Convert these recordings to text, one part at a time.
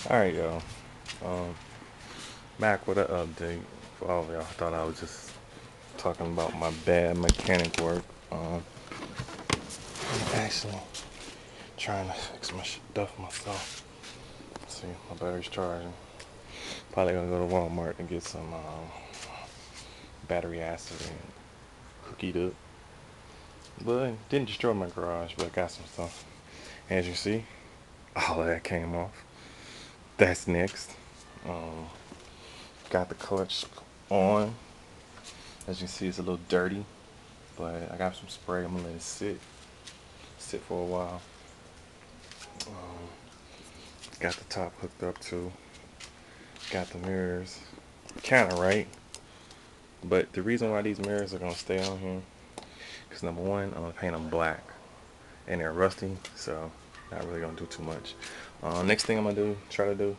Alright, y'all. Um, Back with an update. For all of y'all, thought I was just talking about my bad mechanic work. I'm actually trying to fix my stuff myself. See, my battery's charging. Probably gonna go to Walmart and get some battery acid and hook it up. But it didn't destroy my garage, but I got some stuff. As you see, all of that came off. That's next. Um, got the clutch on. As you see, it's a little dirty, but I got some spray. I'm gonna let it sit for a while. Um, got the top hooked up too. Got the mirrors, kind of right. But the reason why these mirrors are gonna stay on here, because number one, I'm gonna paint them black, and they're rusty, so not really gonna do too much. Next thing I'm gonna try to do,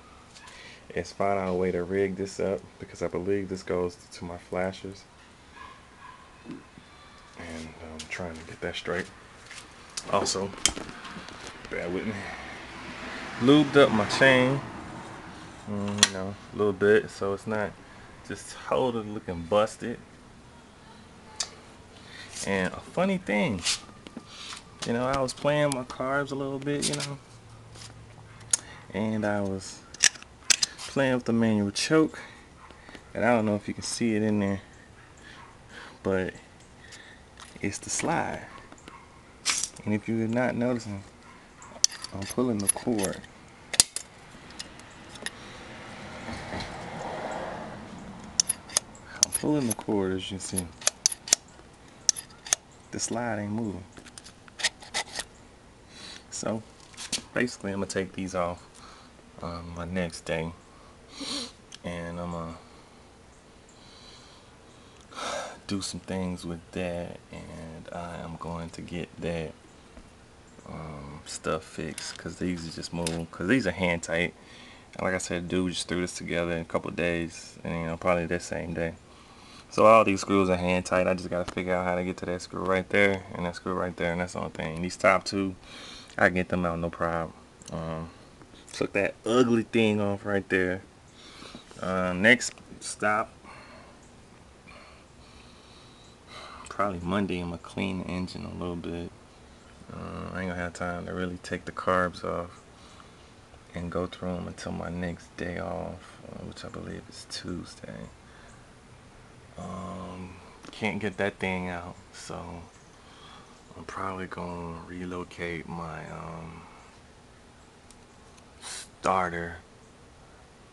is find out a way to rig this up, because I believe this goes to my flashers, and I'm trying to get that straight. Also, bear with me. Lubed up my chain, a little bit, so it's not just totally looking busted. And a funny thing, I was playing my carbs a little bit, and I was playing with the manual choke, and I don't know if you can see it in there, but it's the slide. And if you're not noticing, I'm pulling the cord. I'm pulling the cord, as you can see. The slide ain't moving. So basically, I'm gonna take these off my next day, and I'm gonna do some things with that, and I am going to get that stuff fixed, because these are just moving, because these are hand tight. And like I said, dude just threw this together in a couple of days, and probably that same day. So all these screws are hand tight. I just gotta figure out how to get to that screw right there and that screw right there, and that's the only thing. These top two, I can get them out no problem. Took that ugly thing off right there. Next stop, probably Monday. I'm gonna clean the engine a little bit. I ain't gonna have time to really take the carbs off and go through them until my next day off, which I believe is Tuesday. Can't get that thing out, so I'm probably gonna relocate my starter,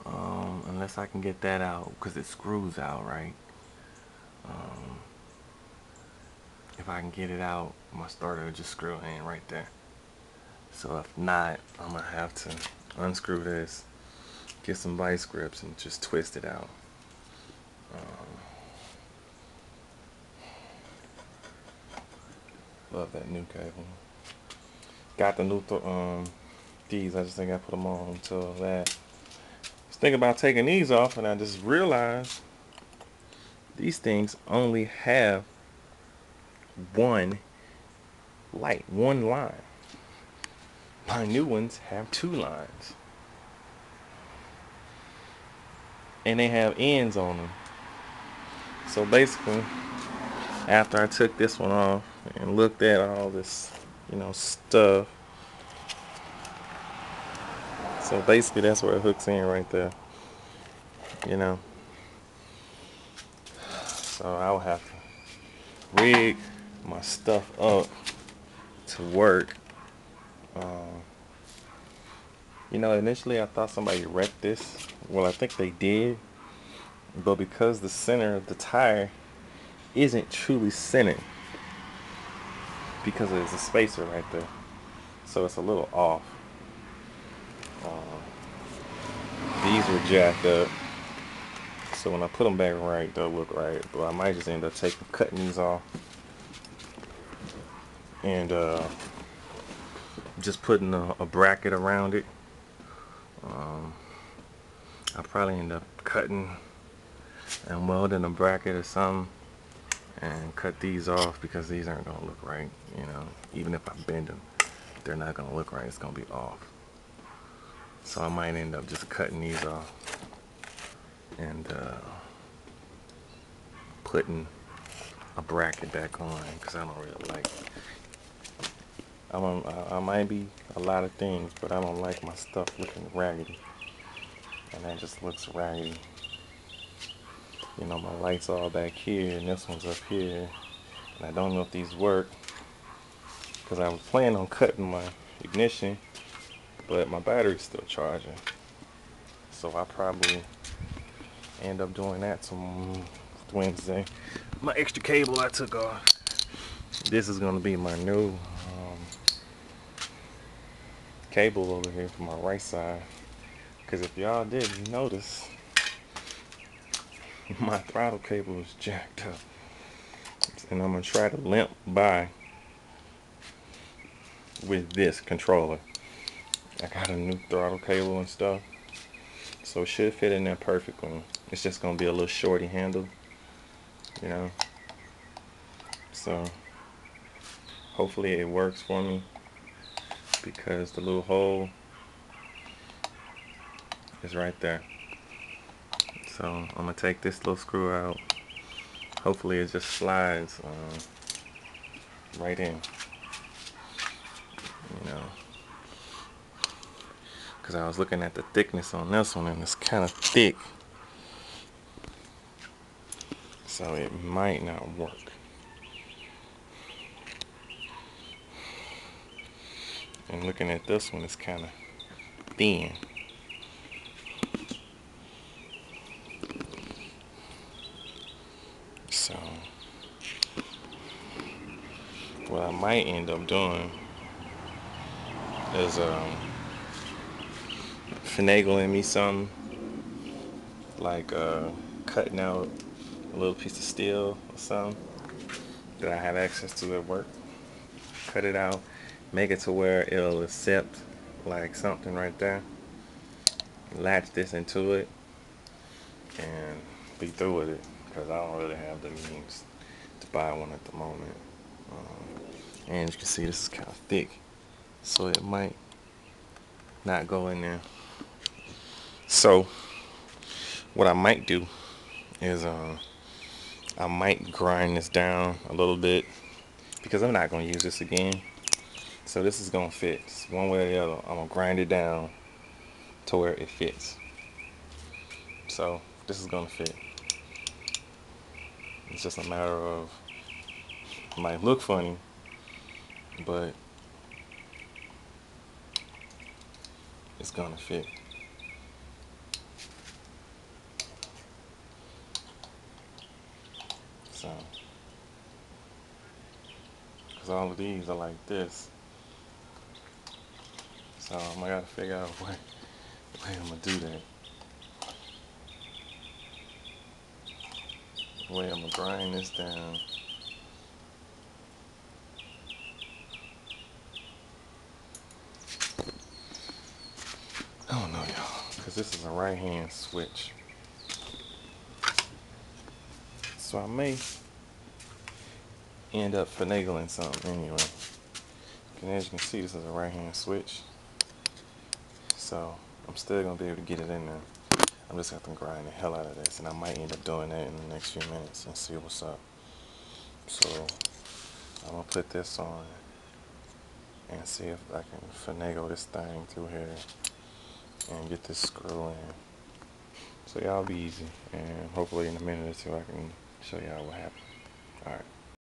unless I can get that out, because it screws out, right? Um, if I can get it out, my starter will just screw in right there. So if not, I'm gonna have to unscrew this, get some vice grips, and just twist it out. Love that new cable. Got the new these. I just think I put them on until that. I was thinking about taking these off, and I just realized these things only have one light, one line. My new ones have two lines, and they have ends on them. So basically, after I took this one off and looked at all this, stuff, so basically that's where it hooks in right there, you know. So I will have to rig my stuff up to work. Um, Initially I thought somebody wrecked this. Well, I think they did, but because the center of the tire isn't truly centered, because there's a spacer right there, so it's a little off. These were jacked up, so when I put them back right, they'll look right. But I might just end up cutting these off, and just putting a bracket around it. I'll probably end up cutting and welding a bracket or something, and cut these off, because these aren't gonna look right. Even if I bend them, they're not gonna look right. It's gonna be off. So I might end up just cutting these off and putting a bracket back on because I don't really like it. I might be a lot of things, but I don't like my stuff looking raggedy, and that just looks raggedy. You know, my light's all back here and this one's up here, and I don't know if these work because I was planning on cutting my ignition, but my battery's still charging, so I probably end up doing that some Wednesday. My extra cable I took off. This is gonna be my new cable over here for my right side, because if y'all didn't notice, my throttle cable is jacked up, and I'm gonna try to limp by with this controller. I got a new throttle cable and stuff, so it should fit in there perfectly. It's just gonna be a little shorty handle, you know, so hopefully it works for me, because the little hole is right there. So I'm gonna take this little screw out. Hopefully it just slides right in, you know, because I was looking at the thickness on this one and it's kind of thick, so it might not work. And looking at this one, it's kind of thin. So what I might end up doing is finagling me some, like cutting out a little piece of steel or something that I have access to at work. Cut it out, make it to where it'll accept like something right there. Latch this into it and be through with it, because I don't really have the means to buy one at the moment. And you can see this is kind of thick, so it might not go in there. So what I might do is I might grind this down a little bit, because I'm not going to use this again. So this is going to fit one way or the other. I'm going to grind it down to where it fits. So this is going to fit. It's just a matter of, it might look funny, but it's going to fit. So, because all of these are like this. So I got to figure out what way I'm going to do that. The way I'm going to grind this down. I don't know, y'all, because this is a right hand switch. So I may end up finagling something anyway. And as you can see, this is a right hand switch. So I'm still going to be able to get it in there. I'm just going to grind the hell out of this, and I might end up doing that in the next few minutes and see what's up. So I'm going to put this on and see if I can finagle this thing through here and get this screw in. So y'all be easy, and hopefully in a minute or two I can show y'all what happened. Alright.